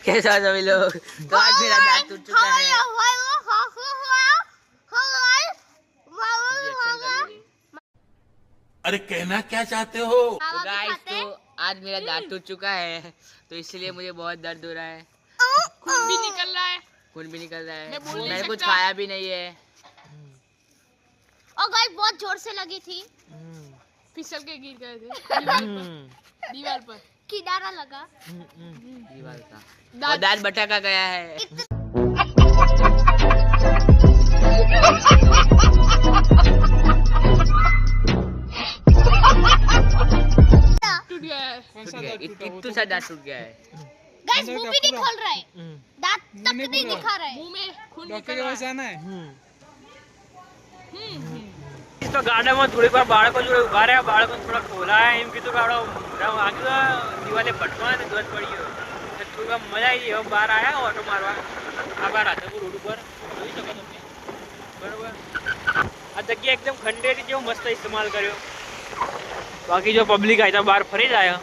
कैसा हो सभी लोग? तो आज मेरा दांत टूट चुका है। अरे कहना क्या चाहते हो? तो गाइस, तो आज मेरा दांत टूट चुका है, तो इसलिए मुझे बहुत दर्द हो रहा है। खून भी निकल रहा है। खून भी निकल रहा है। मैं बोल नहीं मैंने कुछ सकता। खाया भी नहीं है। और गाइस बहुत जोर से लगी थी, फिसल के गिर गए थे दीवार पर। किनारा लगा। दीवार का। और दांत भटका गया है। टूट गया है। इतना सा दांत टूट गया है। गाइस मुंह भी नहीं खोल रहा है, दांत तक नहीं दिखा रहा है। मुंह में खून निकल रहा है। તો ગાર્ડનમાં થોડીક વાર બાળકો જોડે ઉભા રહ્યા, બાળકોને થોડા ખોલાયા, એમ કીધું કે આપણે આગળ દિવાલે ભટવા ને દોધ પડી ગયો. થોડીક વાર મજા આવી ગઈ. હવે બહાર આવ્યા ઓટો મારવા આ બાર રાધનપુર રોડ ઉપર જોઈ શકો તમે. બરોબર, આ જગ્યા એકદમ ખંડેરી જેવો મસ્ત ઇસ્તેમાલ કર્યો. બાકી જો પબ્લિક આવી તો બહાર ફરી જાય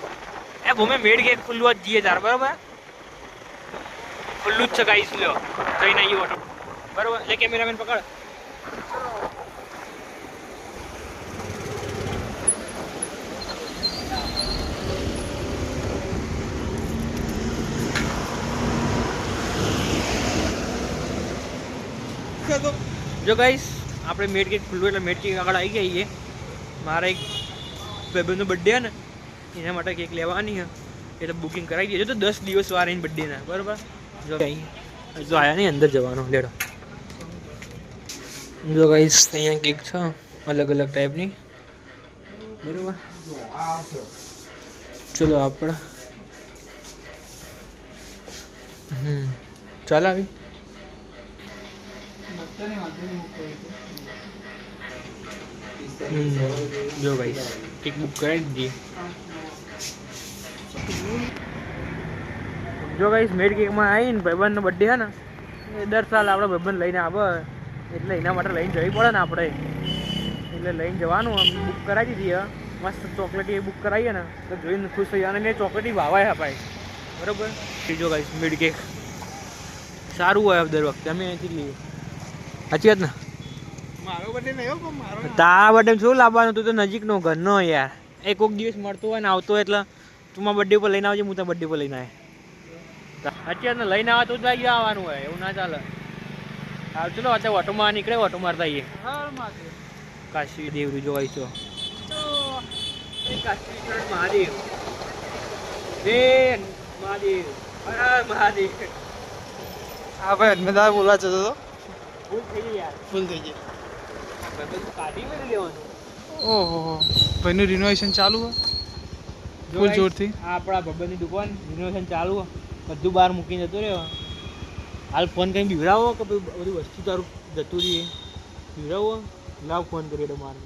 એ ભૂમે મેળ કે ખુલ્લું જ જઈએ તાર. બરોબર, ખુલ્લું જ છે ગાઈસ. લ્યો જઈને આવીએ ઓટો. બરોબર, લે કેમેરામેન પકડ. જો ગાઈસ, આપણે મેડ કેક ખુલ્લું એટલે મેડ કેક આગળ આવી ગઈ છે. મારા એક ભાઈબંધનો બર્થડે ને એના માટે કેક લેવાની છે, એટલે બુકિંગ કરાવી દીધી. તો 10 દિવસ વાર એની બર્થડેના. બરાબર, જો જો આવ્યા નહીં, અંદર જવાનું. લેડો જો ગાઈસ, અહીંયા કેક છે અલગ અલગ ટાઈપની. બરાબર, ચલો આપણે ચાલ આવી. જો ગાઈસ, કેક બુક કરાવી દીધી. જો ગાઈસ, મેડ કેકમાં આવીને ભાઈબંધનો બર્થડે છે ને, એ દર સાલ આપણે ભાઈબંધ લઈને આવે, એટલે એના માટે લઈને જવી પડે ને આપણે, એટલે લઈને જવાનું. આમ બુક કરાવી દીધી. મસ્ત ચોકલેટી બુક કરાવીએ ને તો જોઈને ખુશ થઈ જાય. અને મેં ચોકલેટી ભાવાય અપાય. બરાબર, જો ગાઈસ, મેડ કેક સારું હોય દર વખતે. અમે અહીંથી લઈએ. સાચી વાત ને? તારા બર્થડે શું લાવવાનું? તું તો નજીકનો ઘરનો યાર. એ કોઈક દિવસ મળતો હોય ને આવતો હોય એટલે તું મારા બર્થડે પર લઈને આવજે, હું તારા બર્થડે પર લઈને આવે. સાચી વાત ને? લઈને આવે તો જ લાગી આવવાનું હોય, એવું ના ચાલે. હા ચલો, અત્યારે ઓટોમાં નીકળે, ઓટો મારતા આવીએ. કાશી દેવ જો આવીશો. કાશી મહાદેવ, જય મહાદેવ, હર મહાદેવ. હા ભાઈ, અડમેદાર બોલવા જતો હતો. ફૂલ થઈ ગઈ યાર, ફૂલ થઈ ગઈ. કાઢી મેં લેવાનું. ઓહો, ભાઈનું રિનોવેશન ચાલુ હોય ફૂલ જોરથી. આ આપણા ભગવાનની દુકાન રિનોવેશન ચાલુ હોય, બધું બહાર મૂકીને જતો રહ્યો. હાલ ફોન કંઈ બીવડાવો કે બધું વસ્તુ તારું જતું રહીએ. બીવડાવો, લાવ ફોન કરીએ તો મારે.